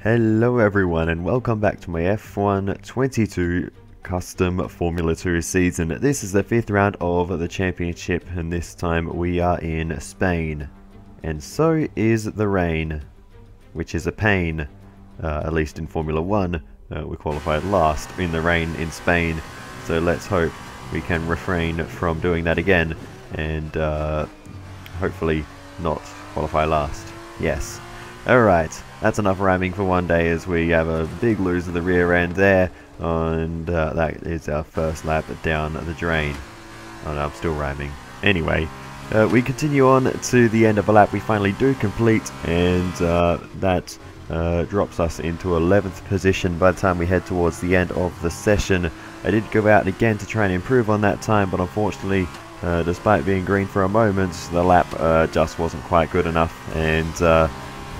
Hello everyone and welcome back to my F1 22 Custom Formula 2 season. This is the 5th round of the championship and this time we are in Spain. And so is the rain, which is a pain, at least in Formula 1. We qualified last in the rain in Spain, so let's hope we can refrain from doing that again and hopefully not qualify last. Yes. Alright, that's enough ramming for one day as we have a big lose of the rear end there, and that is our first lap down the drain. Oh no, I'm still ramming. Anyway, we continue on to the end of a lap. We finally do complete, and that drops us into 11th position by the time we head towards the end of the session. I did go out again to try and improve on that time, but unfortunately, despite being green for a moment, the lap just wasn't quite good enough, and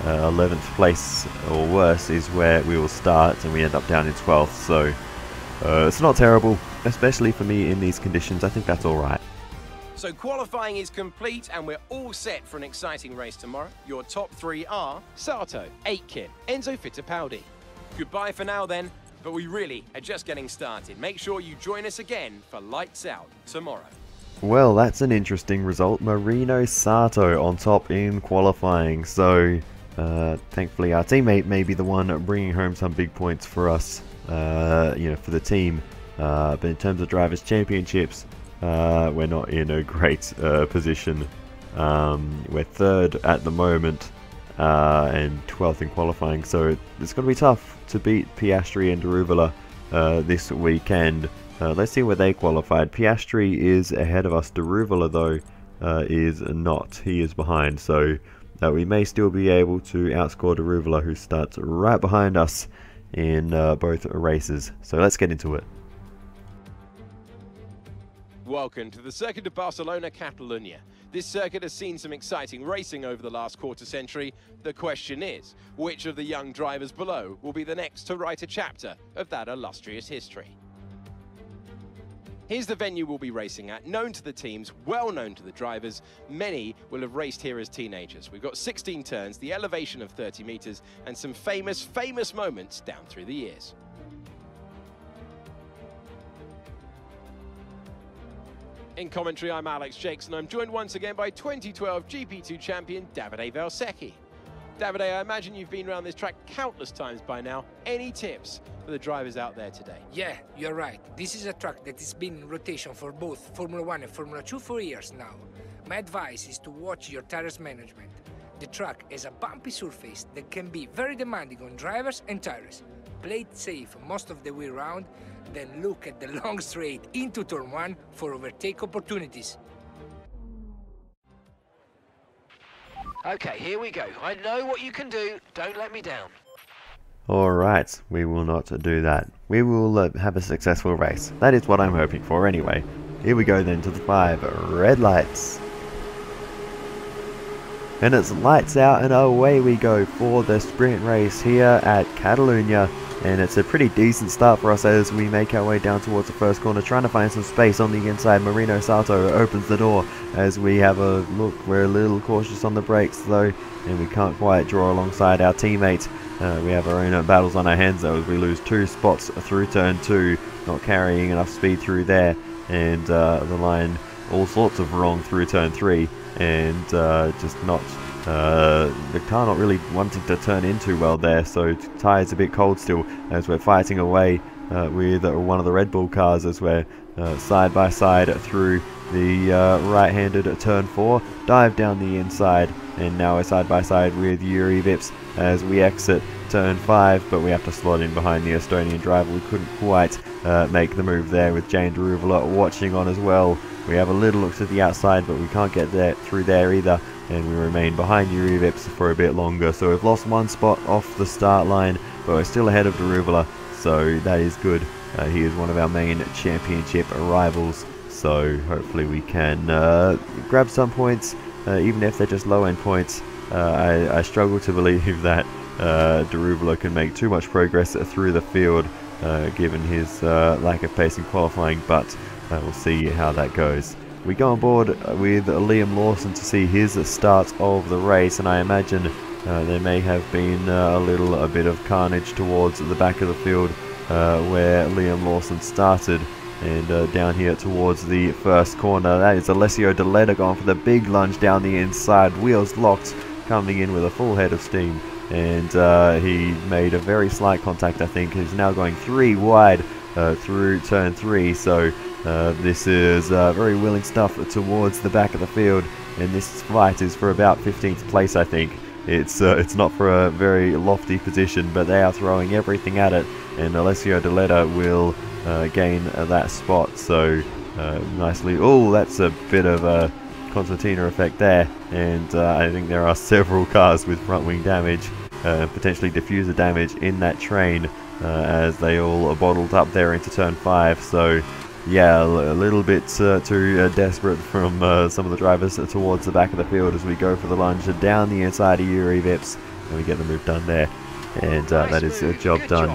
11th place or worse is where we will start, and we end up down in 12th, so it's not terrible, especially for me in these conditions. I think that's alright. So qualifying is complete and we're all set for an exciting race tomorrow. Your top three are Sato, Aitken, Enzo Fittipaldi. Goodbye for now then, but we really are just getting started. Make sure you join us again for Lights Out tomorrow. Well, that's an interesting result. Marino Sato on top in qualifying, so thankfully our teammate may be the one bringing home some big points for us, you know, for the team. But in terms of Drivers' Championships, we're not in a great position. We're 3rd at the moment and 12th in qualifying, so it's going to be tough to beat Piastri and Daruvala this weekend. Let's see where they qualified. Piastri is ahead of us. Daruvala, though, is not. He is behind, so we may still be able to outscore Daruvala, who starts right behind us in both races. So let's get into it. Welcome to the Circuit of Barcelona, Catalunya. This circuit has seen some exciting racing over the last quarter century. The question is, which of the young drivers below will be the next to write a chapter of that illustrious history? Here's the venue we'll be racing at, known to the teams, well known to the drivers. Many will have raced here as teenagers. We've got 16 turns, the elevation of 30 meters, and some famous moments down through the years. In commentary, I'm Alex Jakes, and I'm joined once again by 2012 GP2 champion Davide Valsecchi. Davide, I imagine you've been around this track countless times by now. Any tips for the drivers out there today? Yeah, you're right. This is a track that has been in rotation for both Formula 1 and Formula 2 for years now. My advice is to watch your tires management. The track has a bumpy surface that can be very demanding on drivers and tires. Play it safe most of the way around, then look at the long straight into turn 1 for overtake opportunities. Okay, here we go. I know what you can do. Don't let me down. Alright, we will not do that. We will have a successful race. That is what I'm hoping for anyway. Here we go then to the 5 red lights. And it's lights out and away we go for the sprint race here at Catalunya. And it's a pretty decent start for us as we make our way down towards the first corner, trying to find some space on the inside. Marino Sato opens the door as we have a look. We're a little cautious on the brakes though, and we can't quite draw alongside our teammate. We have our own battles on our hands though as we lose 2 spots through turn 2, not carrying enough speed through there, and the line all sorts of wrong through turn 3, and just not the car not really wanting to turn in too well there, so tyres a bit cold still as we're fighting away with one of the Red Bull cars as we're side by side through the right-handed turn 4, dive down the inside, and now we're side by side with Juri Vips as we exit turn 5, but we have to slot in behind the Estonian driver. We couldn't quite make the move there with Jane Daruvala watching on as well. We have a little look to the outside, but we can't get there through there either, and we remain behind Juri Vips for a bit longer. So we've lost 1 spot off the start line, but we're still ahead of Daruvala, so that is good. He is one of our main championship rivals, so hopefully we can grab some points, even if they're just low-end points. I struggle to believe that Daruvala can make too much progress through the field, given his lack of pace in qualifying, but we'll see how that goes. We go on board with Liam Lawson to see his start of the race, and I imagine there may have been a bit of carnage towards the back of the field where Liam Lawson started. And down here towards the first corner, that is Alessio Deletta going for the big lunge down the inside, wheels locked, coming in with a full head of steam. And he made a very slight contact, I think. He's now going 3 wide through turn 3, so this is very willing stuff towards the back of the field, and this fight is for about 15th place, I think. It's not for a very lofty position, but they are throwing everything at it, and Alessio Deletta will gain that spot. So nicely. Oh, that's a bit of a concertina effect there, and I think there are several cars with front wing damage, potentially diffuser damage in that train, as they all are bottled up there into turn 5. So yeah, a little bit too desperate from some of the drivers towards the back of the field as we go for the lunge down the inside of Juri Vips, and we get the move done there, and that is a job done.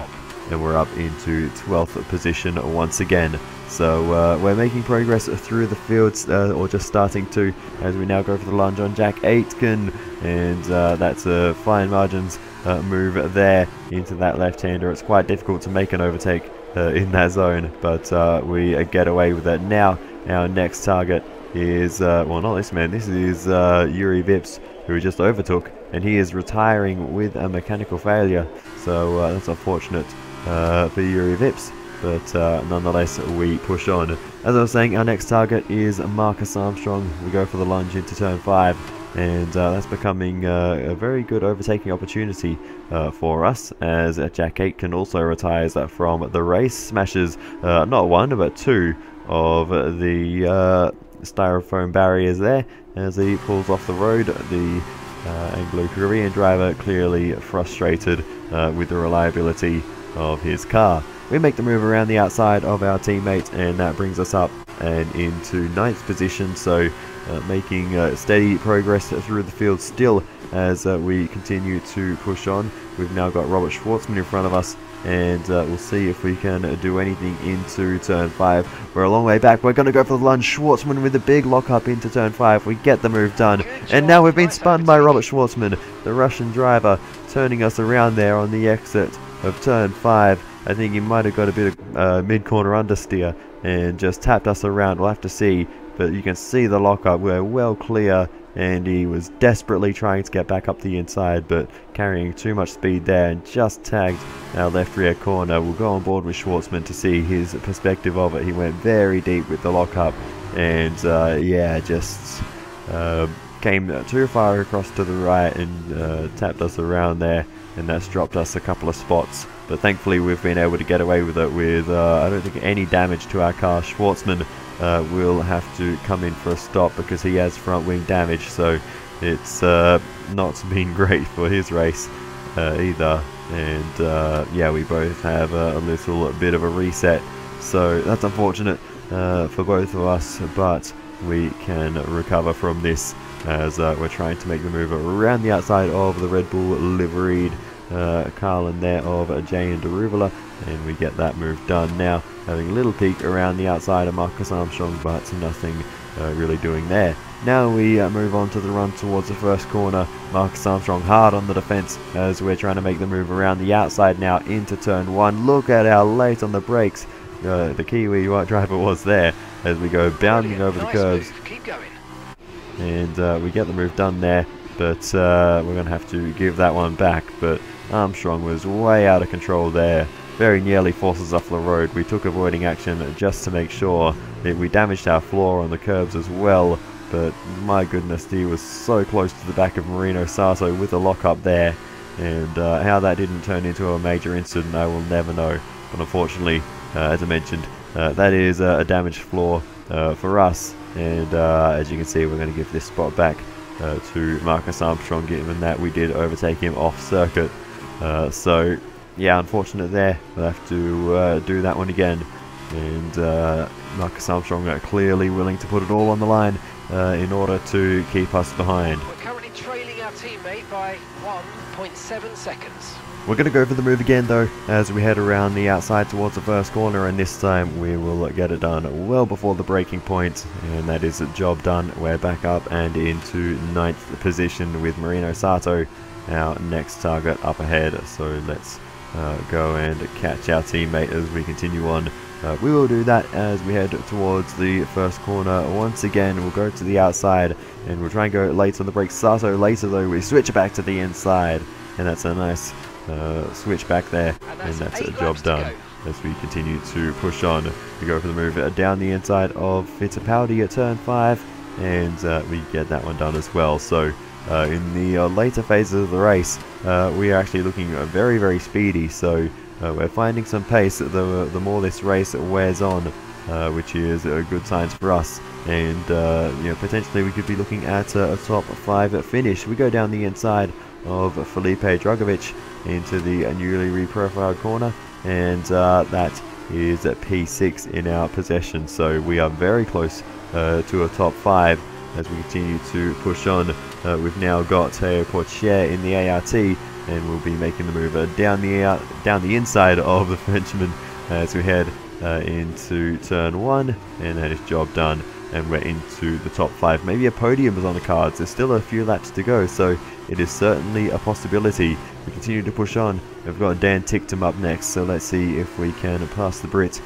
And we're up into 12th position once again. So we're making progress through the fields, or just starting to, as we now go for the lunge on Jack Aitken, and that's a fine margins move there into that left-hander. It's quite difficult to make an overtake in that zone, but we get away with it. Now our next target is, well, not this man, this is Juri Vips, who we just overtook, and he is retiring with a mechanical failure. So that's unfortunate for Juri Vips, but nonetheless we push on. As I was saying, our next target is Marcus Armstrong. We go for the lunge into turn 5, and that's becoming a very good overtaking opportunity for us, as Jack Aitken also retires from the race, smashes not 1 but 2 of the styrofoam barriers there as he pulls off the road. The Anglo-Korean driver clearly frustrated with the reliability of his car. We make the move around the outside of our teammate, and that brings us up and into 9th position. So making steady progress through the field still as we continue to push on. We've now got Robert Schwartzman in front of us, and we'll see if we can do anything into turn 5. We're a long way back. We're going to go for the lunge. Schwartzman with a big lock up into turn 5. We get the move done, and now we've been spun by Robert Schwartzman, the Russian driver, turning us around there on the exit of turn 5. I think he might have got a bit of mid-corner understeer and just tapped us around. We'll have to see, but you can see the lockup. We're well clear, and he was desperately trying to get back up the inside, but carrying too much speed there, and just tagged our left rear corner. We'll go on board with Schwartzman to see his perspective of it. He went very deep with the lockup, and yeah, just came too far across to the right and tapped us around there, and that's dropped us a couple of spots. But thankfully we've been able to get away with it with I don't think any damage to our car. Schwartzman will have to come in for a stop because he has front wing damage, so it's not been great for his race either. And yeah, we both have a little bit of a reset, so that's unfortunate for both of us, but we can recover from this as we're trying to make the move around the outside of the Red Bull liveried Carlin there of Jane Deruvala, and we get that move done. Now having a little peek around the outside of Marcus Armstrong, but nothing really doing there. Now we move on to the run towards the first corner. Marcus Armstrong hard on the defense as we're trying to make the move around the outside now into turn 1. Look at how late on the brakes the Kiwi driver was there as we go bounding over the curves. Keep going. And we get the move done there, but we're going to have to give that one back. But Armstrong was way out of control there, very nearly forces off the road. We took avoiding action just to make sure that we damaged our floor on the curbs as well, but my goodness, he was so close to the back of Marino Sato with the lockup there, and how that didn't turn into a major incident I will never know. But unfortunately, as I mentioned, that is a damaged floor for us, and as you can see, we're going to give this spot back to Marcus Armstrong, given that we did overtake him off circuit. So yeah, unfortunate there. We'll have to do that one again, and Marcus Armstrong clearly willing to put it all on the line in order to keep us behind. We're currently trailing our teammate by 1.7 seconds. We're going to go for the move again though as we head around the outside towards the first corner, and this time we will get it done well before the braking point, and that is a job done. We're back up and into 9th position with Marino Sato our next target up ahead. So let's go and catch our teammate as we continue on. We will do that as we head towards the first corner. Once again, we'll go to the outside and we'll try and go late on the brakes. Sato later though, we switch back to the inside, and that's a nice switch back there, and that's a job done. As we continue to push on, we go for the move down the inside of Fittipaldi at turn 5, and we get that one done as well. So in the later phases of the race, we are actually looking very, very speedy. So we're finding some pace the more this race wears on, which is good signs for us. And you know, potentially we could be looking at a top 5 finish. We go down the inside of Felipe Drugovich into the newly reprofiled corner, and that is at P6 in our possession. So we are very close to a top 5 as we continue to push on. We've now got Teo Portier in the ART, and we'll be making the move down the inside of the Frenchman as we head into turn 1, and that is job done, and we're into the top 5. Maybe a podium is on the cards. There's still a few laps to go, so it is certainly a possibility. We continue to push on. We've got Dan Ticktum up next, so let's see if we can pass the Brit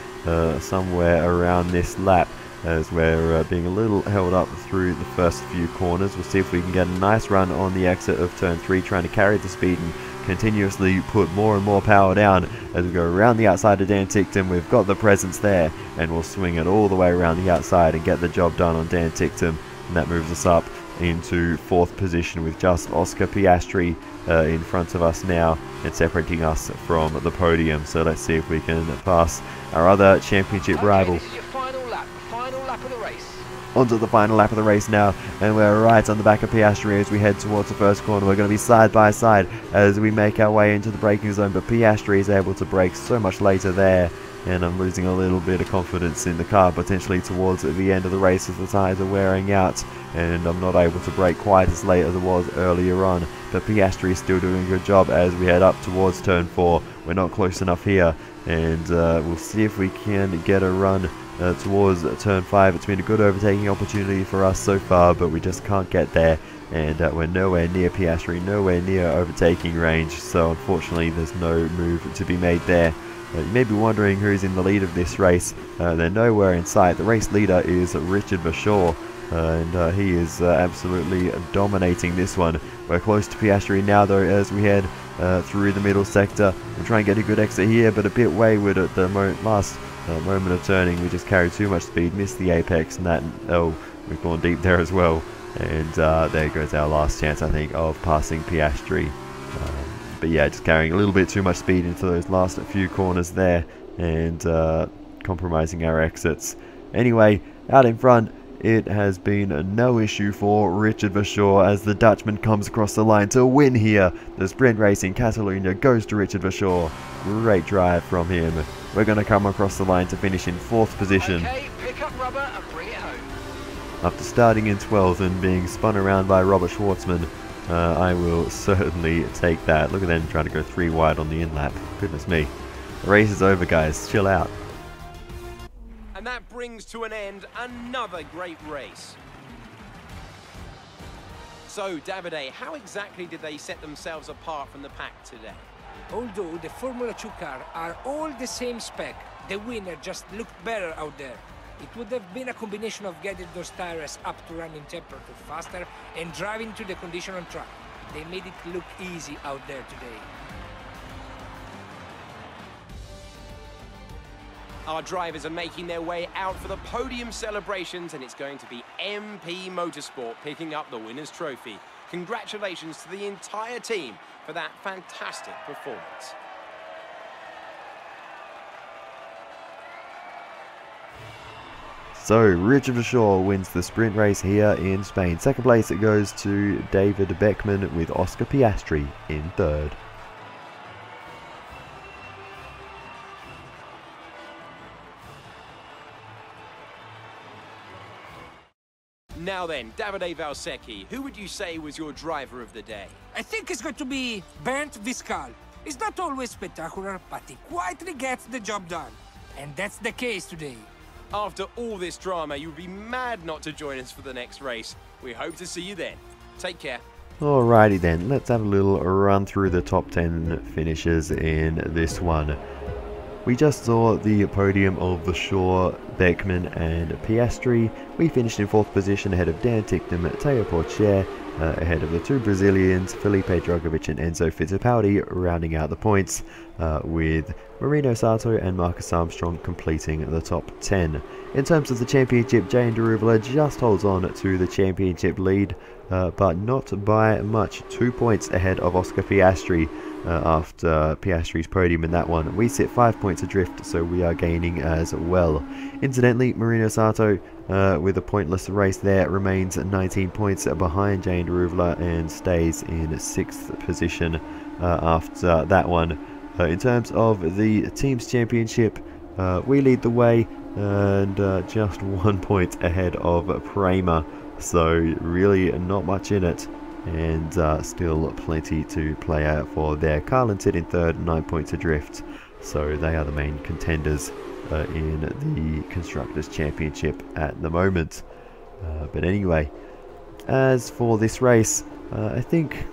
somewhere around this lap, as we're being a little held up through the first few corners. We'll see if we can get a nice run on the exit of turn 3, trying to carry the speed and continuously put more and more power down as we go around the outside of Dan Ticktum. We've got the presence there, and we'll swing it all the way around the outside and get the job done on Dan Ticktum, and that moves us up into 4th position with just Oscar Piastri in front of us now and separating us from the podium. So let's see if we can pass our other championship rival. This is your final lap of the race. Onto the final lap of the race now, and we're right on the back of Piastri as we head towards the first corner. We're going to be side by side as we make our way into the braking zone, but Piastri is able to brake so much later there, and I'm losing a little bit of confidence in the car potentially towards the end of the race as the tyres are wearing out, and I'm not able to brake quite as late as I was earlier on. But Piastri is still doing a good job as we head up towards turn 4. We're not close enough here, and we'll see if we can get a run towards turn 5. It's been a good overtaking opportunity for us so far, but we just can't get there, and we're nowhere near Piastri, nowhere near overtaking range, so unfortunately there's no move to be made there. You may be wondering who's in the lead of this race. They're nowhere in sight. The race leader is Richard Verschoor, and he is absolutely dominating this one. We're close to Piastri now though as we head through the middle sector. We'll try and get a good exit here, but a bit wayward at the last moment of turning. We just carried too much speed, missed the apex, and that, oh, we've gone deep there as well. And there goes our last chance, I think, of passing Piastri. But yeah, just carrying a little bit too much speed into those last few corners there, and compromising our exits. Anyway, out in front, it has been no issue for Richard Verschoor as the Dutchman comes across the line to win here. The sprint race in Catalonia goes to Richard Verschoor. Great drive from him. We're going to come across the line to finish in 4th position. Okay, pick up rubber and bring it home. After starting in 12th and being spun around by Robert Schwartzman, I will certainly take that. Look at them trying to go 3 wide on the in-lap. Goodness me. The race is over, guys. Chill out. And that brings to an end another great race. So, Davide, how exactly did they set themselves apart from the pack today? Although the Formula 2 cars are all the same spec, the winner just looked better out there. It would have been a combination of getting those tires up to running temperature faster and driving to the condition on track. They made it look easy out there today. Our drivers are making their way out for the podium celebrations, and it's going to be MP Motorsport picking up the winner's trophy. Congratulations to the entire team for that fantastic performance. So, Richard Verschoor wins the sprint race here in Spain. Second place, it goes to David Beckman with Oscar Piastri in 3rd. Now then, Davide Valsecchi, who would you say was your driver of the day? I think it's going to be Bernd Viscal. He's not always spectacular, but he quietly gets the job done. And that's the case today. After all this drama, you'd be mad not to join us for the next race. We hope to see you then. Take care. Alrighty then, let's have a little run through the top 10 finishes in this one. We just saw the podium of Vasseur, Beckman and Piastri. We finished in 4th position ahead of Dan Ticktum, Teo Pourchaire, ahead of the 2 Brazilians, Felipe Drugovich and Enzo Fittipaldi, rounding out the points, with Marino Sato and Marcus Armstrong completing the top 10. In terms of the championship, Jehan Daruvala just holds on to the championship lead, but not by much, 2 points ahead of Oscar Piastri. After Piastri's podium in that one, we sit 5 points adrift, so we are gaining as well. Incidentally, Marino Sato, with a pointless race there, remains 19 points behind Jehan Daruvala and stays in 6th position after that one. In terms of the team's championship, we lead the way and just 1 point ahead of Prema, so really not much in it. And still plenty to play out for there. Carlin sit in 3rd, 9 points adrift, so they are the main contenders in the Constructors' Championship at the moment. But anyway, as for this race, I think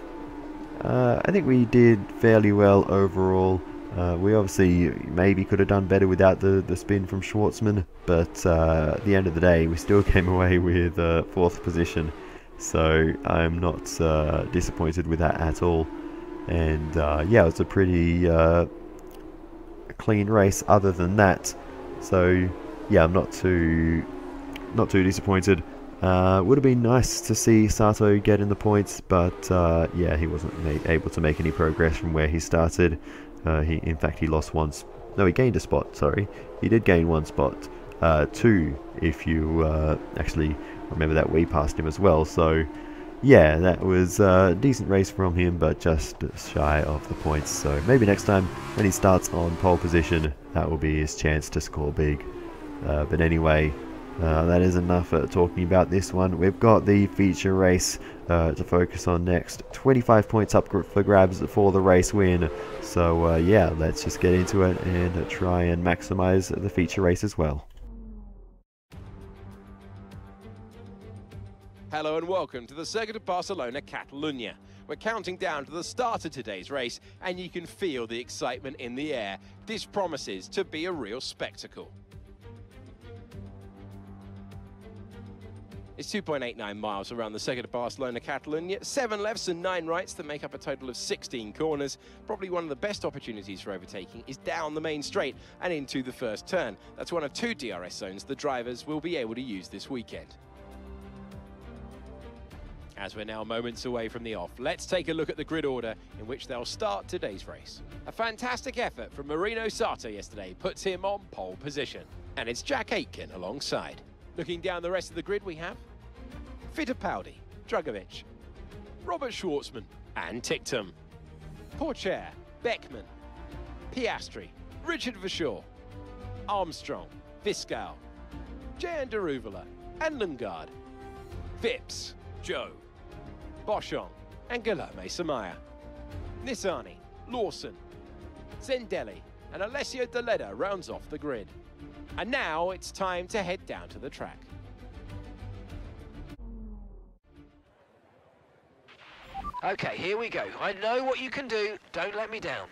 we did fairly well overall. We obviously maybe could have done better without the spin from Schwartzman, but at the end of the day, we still came away with 4th position. So I'm not disappointed with that at all, and yeah, it was a pretty clean race other than that. So yeah, I'm not too disappointed. Would have been nice to see Sato get in the points, but yeah, he wasn't able to make any progress from where he started. In fact, he lost once. No, he gained a spot. Sorry, he did gain 1 spot. 2 if you actually remember that we passed him as well. So yeah, that was a decent race from him, but just shy of the points. So maybe next time when he starts on pole position, that will be his chance to score big. But anyway, that is enough talking about this one. We've got the feature race to focus on next. 25 points up for grabs for the race win. So yeah, let's just get into it and try and maximize the feature race as well. Hello and welcome to the Circuit of Barcelona, Catalunya. We're counting down to the start of today's race, and you can feel the excitement in the air. This promises to be a real spectacle. It's 2.89 miles around the Circuit of Barcelona, Catalunya, 7 lefts and 9 rights that make up a total of 16 corners. Probably one of the best opportunities for overtaking is down the main straight and into the first turn. That's one of 2 DRS zones the drivers will be able to use this weekend. As we're now moments away from the off, let's take a look at the grid order in which they'll start today's race. A fantastic effort from Marino Sato yesterday puts him on pole position. And it's Jack Aitken alongside. Looking down the rest of the grid, we have Fittipaldi, Drugovich, Robert Schwartzman and Ticktum, Pourchaire, Beckman, Piastri, Richard Vasseur, Armstrong, Viscal, Jehan Daruvala and Lundgaard, Phipps, Joe, Boschong and Guilherme Samaya, Nissany, Lawson, Zendelli and Alessio Deleda rounds off the grid. And now it's time to head down to the track. Okay, here we go. I know what you can do. Don't let me down.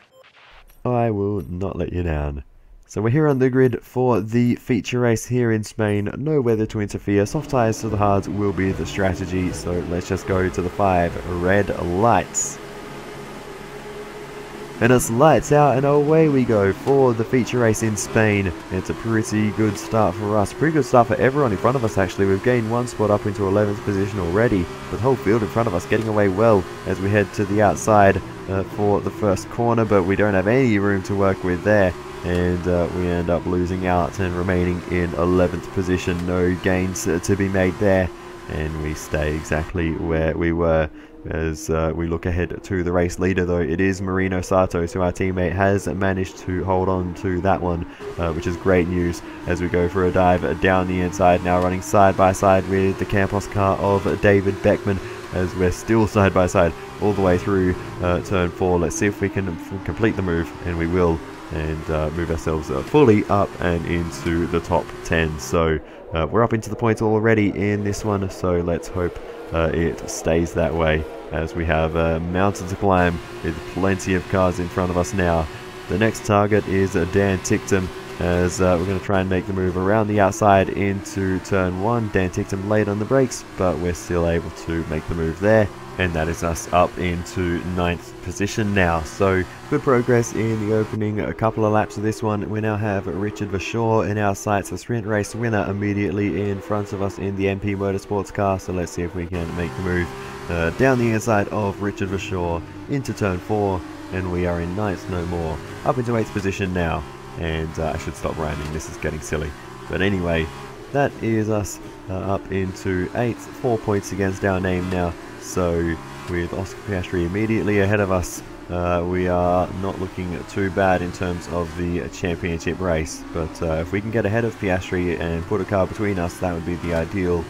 I will not let you down. So we're here on the grid for the feature race here in Spain. No weather to interfere. Soft tyres to the hards will be the strategy. So let's just go to the 5 red lights. And it's lights out and away we go for the feature race in Spain. It's a pretty good start for us. Pretty good start for everyone in front of us actually. We've gained 1 spot up into 11th position already. With the whole field in front of us getting away well as we head to the outside for the first corner. But we don't have any room to work with there. And we end up losing out and remaining in 11th position. No gains to be made there. And we stay exactly where we were. As we look ahead to the race leader, though, it is Marino Sato, so our teammate has managed to hold on to that one, which is great news as we go for a dive down the inside, now running side by side with the Campos car of David Beckman, as we're still side by side all the way through turn 4. Let's see if we can complete the move, and we will, and move ourselves fully up and into the top 10. So we're up into the points already in this one, so let's hope it stays that way as we have a mountain to climb with plenty of cars in front of us now. The next target is Dan Ticktum, as we're going to try and make the move around the outside into turn 1. Dan Ticktum late on the brakes, but we're still able to make the move there, and that is us up into 9th position now. So good progress in the opening a couple of laps of this one. We now have Richard Verschoor in our sights, the sprint race winner, immediately in front of us in the MP Motorsports car. So let's see if we can make the move down the inside of Richard Verschoor into turn 4, and we are in 9th no more, up into 8th position now. And I should stop rhyming, this is getting silly. But anyway, that is us up into 8th, 4 points against our name now. So with Oscar Piastri immediately ahead of us, we are not looking too bad in terms of the championship race. But if we can get ahead of Piastri and put a car between us, that would be the ideal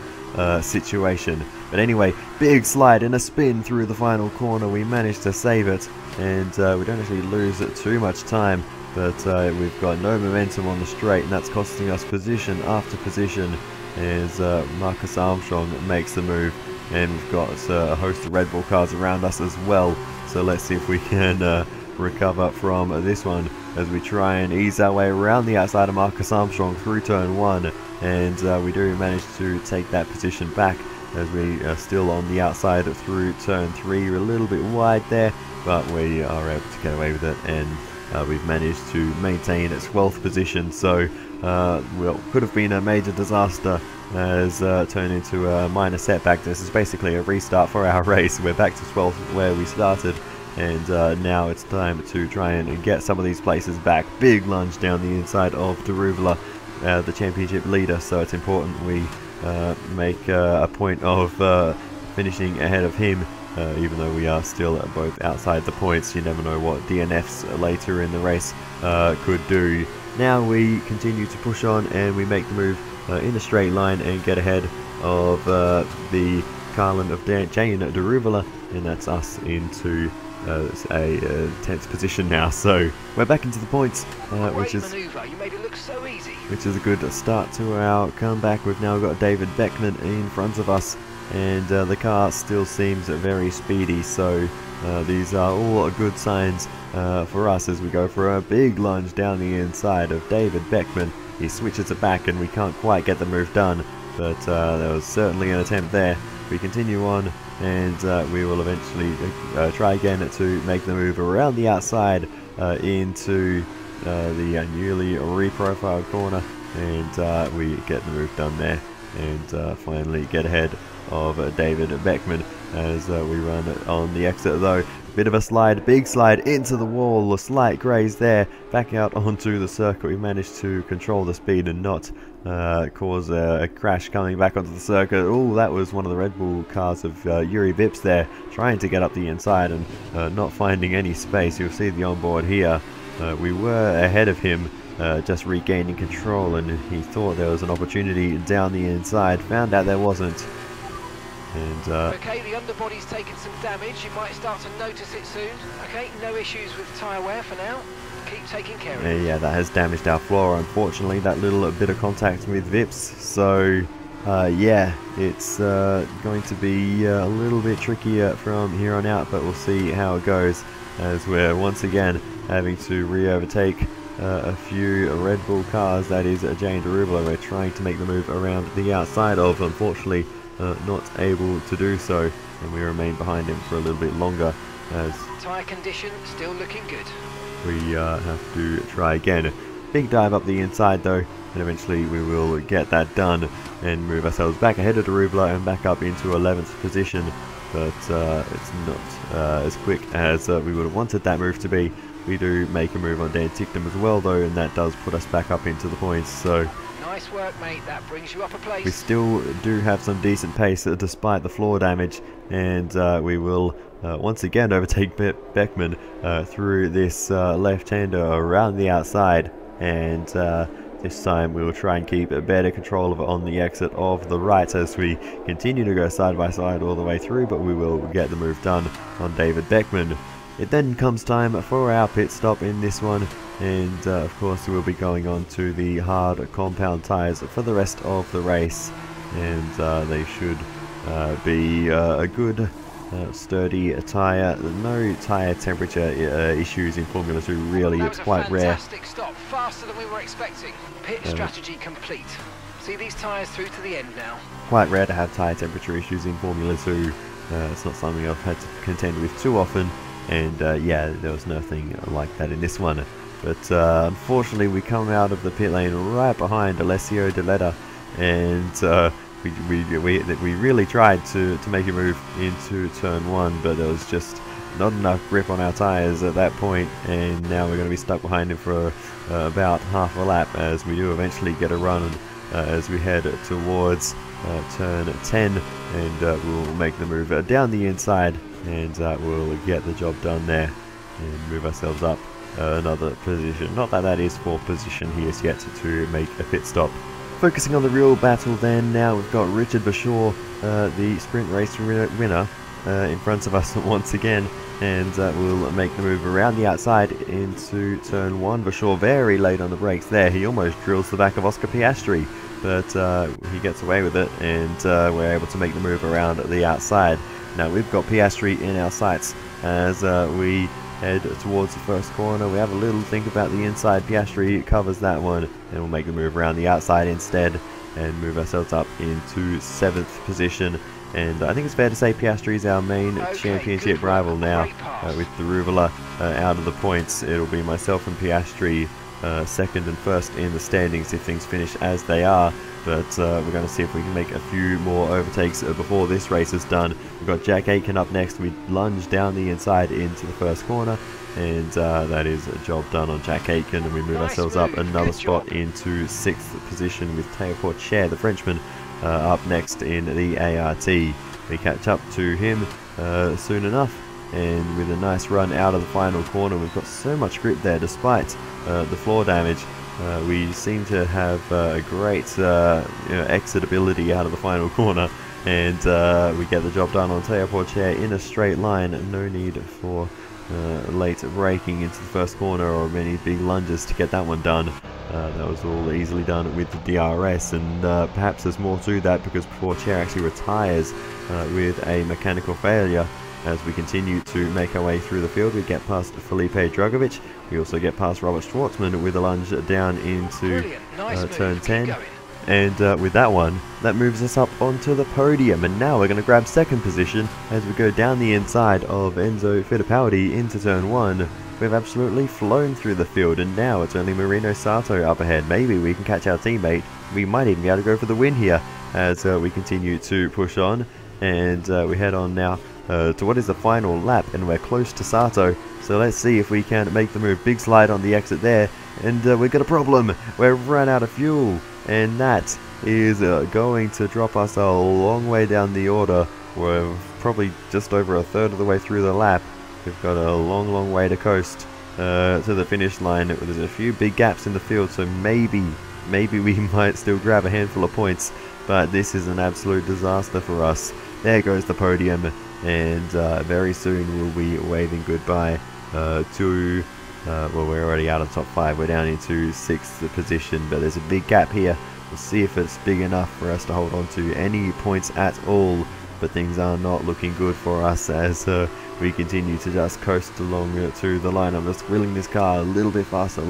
situation. But anyway, big slide and a spin through the final corner. We managed to save it, and we don't actually lose too much time. But we've got no momentum on the straight, and that's costing us position after position as Marcus Armstrong makes the move. And we've got a host of Red Bull cars around us as well. So let's see if we can recover from this one as we try and ease our way around the outside of Marcus Armstrong through turn 1. And we do manage to take that position back as we are still on the outside through turn 3. We're a little bit wide there, but we are able to get away with it, and we've managed to maintain its 12th position. So well, could have been a major disaster as turned into a minor setback. This is basically a restart for our race. We're back to 12th where we started, and now it's time to try and get some of these places back. Big lunge down the inside of Daruvala, the championship leader, so it's important we make a point of finishing ahead of him. Even though we are still both outside the points, you never know what DNFs later in the race could do. Now we continue to push on, and we make the move in a straight line and get ahead of the Carlin of Jane Daruvala, and that's us into a 10th position now. So we're back into the points, which is maneuver. You made it look so easy. Which is a good start to our comeback. We've now got David Beckman in front of us, and the car still seems very speedy, so these are all good signs for us as we go for a big lunge down the inside of David Beckman. He switches it back, and we can't quite get the move done, but there was certainly an attempt there. We continue on, and we will eventually try again to make the move around the outside into the newly reprofiled corner, and we get the move done there, and finally get ahead of David Beckman as we run on the exit. Though bit of a slide, big slide into the wall, a slight graze there, back out onto the circuit. We managed to control the speed and not cause a crash coming back onto the circuit. Oh, that was one of the Red Bull cars of Juri Vips there, trying to get up the inside and not finding any space. You'll see the onboard here. We were ahead of him, just regaining control, and he thought there was an opportunity down the inside, found out there wasn't. And okay, the underbody's taken some damage. You might start to notice it soon. Okay, no issues with tyre wear for now. Keep taking care of it. Yeah, that has damaged our floor, unfortunately, that little bit of contact with Vips. So yeah, it's going to be a little bit trickier from here on out, but we'll see how it goes as we're once again having to re-overtake a few Red Bull cars. That is Jane Daruvala we're trying to make the move around the outside of. Unfortunately, not able to do so, and we remain behind him for a little bit longer as tyre condition still looking good. We have to try again. Big dive up the inside though, and eventually we will get that done and move ourselves back ahead of Daruvala and back up into 11th position, but it's not as quick as we would have wanted that move to be. We do make a move on Dan Ticktum as well though, and that does put us back up into the points. So nice work, mate. That brings you up a place. we still do have some decent pace despite the floor damage, and we will once again overtake Beckman through this left-hander around the outside, and this time we will try and keep a better control of it on the exit of the right as we continue to go side by side all the way through, but we will get the move done on David Beckman. It then comes time for our pit stop in this one, and of course we'll be going on to the hard compound tyres for the rest of the race, and they should be a good sturdy tyre. No tyre temperature issues in Formula 2 really. It's quite rare. Fantastic stop, faster than we were expecting. Pit strategy complete. See these tyres through to the end now. Quite rare to have tyre temperature issues in Formula 2. It's not something I've had to contend with too often, and yeah, there was nothing like that in this one. But unfortunately, we come out of the pit lane right behind Alessio Deletta, and we really tried to make a move into turn 1, but there was just not enough grip on our tyres at that point, and now we're going to be stuck behind him for about half a lap as we do eventually get a run as we head towards turn 10, and we'll make the move down the inside, and we'll get the job done there and move ourselves up another position. Not that that is 4th position, he is yet to make a pit stop. Focusing on the real battle then, now we've got Richard Bashaw, the sprint race winner, in front of us once again, and we'll make the move around the outside into turn 1. Bashaw very late on the brakes there, he almost drills the back of Oscar Piastri, but he gets away with it, and we're able to make the move around the outside. Now we've got Piastri in our sights as we head towards the first corner. We have a little think about the inside. Piastri covers that one, and we'll make the move around the outside instead and move ourselves up into 7th position. And I think it's fair to say Piastri is our main championship rival now. With the Ruvula out of the points, it'll be myself and Piastri 2nd and 1st in the standings if things finish as they are. But we're going to see if we can make a few more overtakes before this race is done. We've got Jack Aitken up next. We lunge down the inside into the first corner, and that is a job done on Jack Aitken, and we move ourselves up another spot into 6th position with Théo Pourchaire, the Frenchman, up next in the ART. We catch up to him soon enough, and with a nice run out of the final corner. We've got so much grip there despite the floor damage. We seem to have a great exit ability out of the final corner, and we get the job done on Théo Pourchaire in a straight line. No need for late braking into the first corner or many big lunges to get that one done. That was all easily done with the DRS, and perhaps there's more to that because Pourchaire actually retires with a mechanical failure. As we continue to make our way through the field, we get past Felipe Drugovich. We also get past Robert Schwartzman with a lunge down into turn 10. And with that one, that moves us up onto the podium. And now we're going to grab 2nd position as we go down the inside of Enzo Fittipaldi into turn 1. We've absolutely flown through the field, and now it's only Marino Sato up ahead. Maybe we can catch our teammate. We might even be able to go for the win here as we continue to push on. And we head on now to what is the final lap, and we're close to Sato, so let's see if we can make the move. Big slide on the exit there, and we've got a problem. We've run out of fuel, and that is going to drop us a long way down the order. We're probably just over 1/3 of the way through the lap. We've got a long way to coast to the finish line. There's a few big gaps in the field, so maybe we might still grab a handful of points, but this is an absolute disaster for us. There goes the podium, and very soon we'll be waving goodbye to, well, we're already out of top 5, we're down into 6th position, but there's a big gap here. We'll see if it's big enough for us to hold on to any points at all, but things are not looking good for us as we continue to just coast along to the line. I'm just wheeling this car a little bit faster,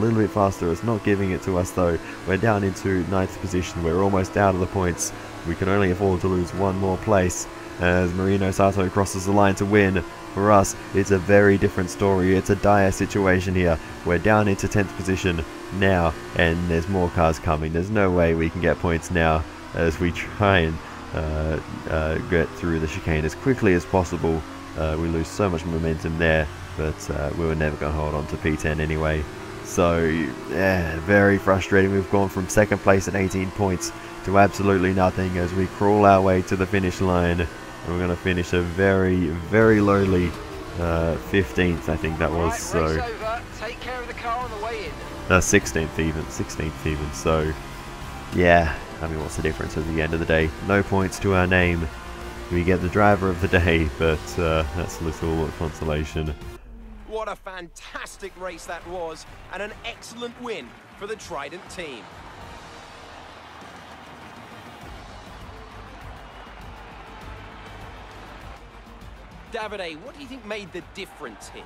it's not giving it to us though. We're down into 9th position, we're almost out of the points. We can only afford to lose one more place as Marino Sato crosses the line to win. For us, it's a very different story. It's a dire situation here. We're down into 10th position now, and there's more cars coming. There's no way we can get points now as we try and get through the chicane as quickly as possible. We lose so much momentum there, but we were never going to hold on to P10 anyway. So, yeah, very frustrating. We've gone from 2nd place at 18 points to absolutely nothing as we crawl our way to the finish line. And we're going to finish a very lowly 15th, I think that was. So race over. Take care of the car on the way in. 16th even. So yeah, I mean, what's the difference at the end of the day? No points to our name. We get the driver of the day, but that's little consolation. What a fantastic race that was, and an excellent win for the Trident team. Davide, what do you think made the difference here?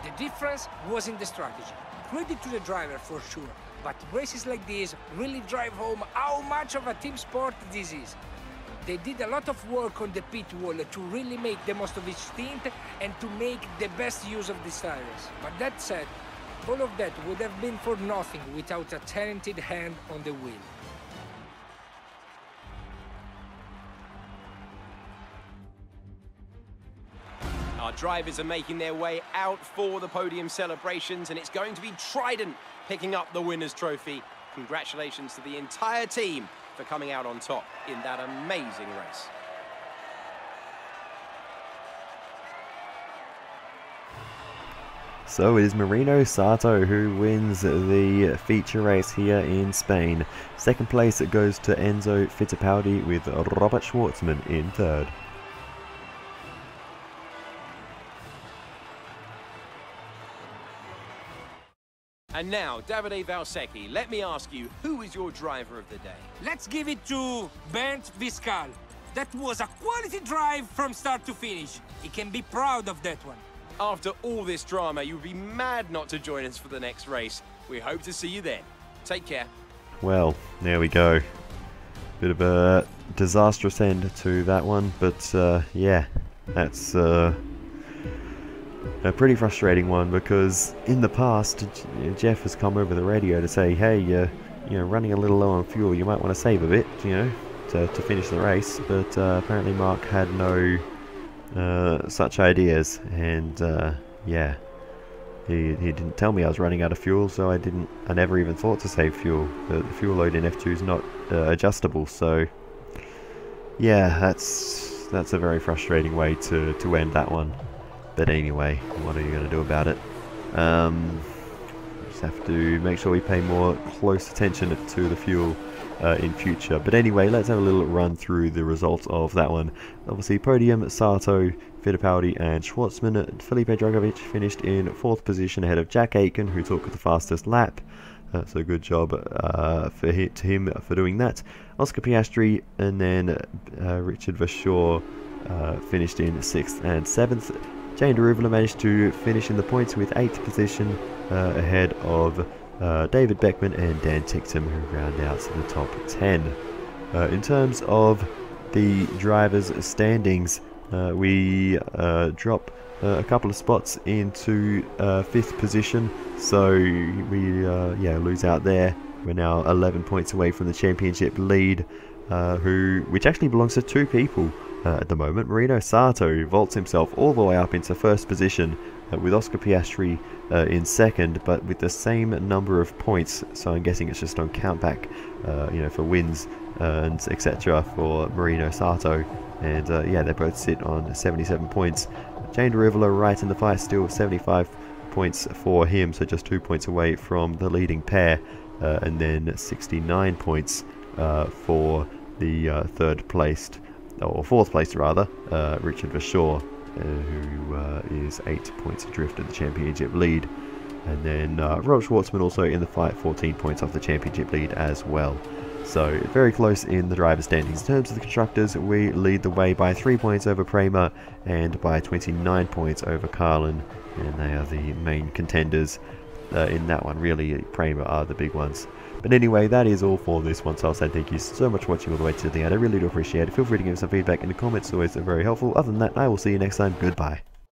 The difference was in the strategy. Credit to the driver for sure, but races like this really drive home how much of a team sport this is. They did a lot of work on the pit wall to really make the most of each stint and to make the best use of these tires. But that said, all of that would have been for nothing without a talented hand on the wheel. Our drivers are making their way out for the podium celebrations, and it's going to be Trident picking up the winner's trophy. Congratulations to the entire team for coming out on top in that amazing race. So it is Marino Sato who wins the feature race here in Spain. Second place it goes to Enzo Fittipaldi with Robert Schwartzman in third. And now, Davide Valsecchi, let me ask you, who is your driver of the day? Let's give it to Bernd Viscal. That was a quality drive from start to finish. He can be proud of that one. After all this drama, you would be mad not to join us for the next race. We hope to see you then. Take care. Well, there we go. Bit of a disastrous end to that one, but yeah, that's a pretty frustrating one, because in the past Jeff has come over the radio to say, hey, you know, running a little low on fuel, you might want to save a bit, you know, to finish the race, but apparently Mark had no such ideas, and yeah, he didn't tell me I was running out of fuel, so I never even thought to save fuel. The fuel load in F2 is not adjustable, so yeah, that's a very frustrating way to end that one. But anyway, what are you going to do about it? Just have to make sure we pay more close attention to the fuel in future. But anyway, let's have a little run through the results of that one. Obviously, podium, Sato, Fittipaldi and Schwartzman. Felipe Drugovich finished in 4th position ahead of Jack Aitken, who took the fastest lap. So good job to him for doing that. Oscar Piastri and then Richard Verschoor finished in 6th and 7th. Jane Deruvala managed to finish in the points with 8th position ahead of David Beckman and Dan Ticktum, who round out to the top 10. In terms of the drivers' standings, we drop a couple of spots into 5th position, so we lose out there. We're now 11 points away from the championship lead, which actually belongs to 2 people. At the moment, Marino Sato vaults himself all the way up into 1st position with Oscar Piastri in 2nd, but with the same number of points. So I'm guessing it's just on countback, you know, for wins and etc. for Marino Sato. And yeah, they both sit on 77 points. Jane Deruvala right in the fight still, 75 points for him, so just 2 points away from the leading pair, and then 69 points for the 3rd placed, or 4th placed rather, Richard Verschoor, who is 8 points adrift of the championship lead. And then Rob Schwartzman also in the fight, 14 points off the championship lead as well. So very close in the driver standings. In terms of the constructors, we lead the way by 3 points over Prema and by 29 points over Carlin, and they are the main contenders in that one. Really, Prema are the big ones. But anyway, that is all for this one, so I'll say thank you so much for watching all the way to the end. I really do appreciate it. Feel free to give us some feedback in the comments, always very helpful. Other than that, I will see you next time. Goodbye.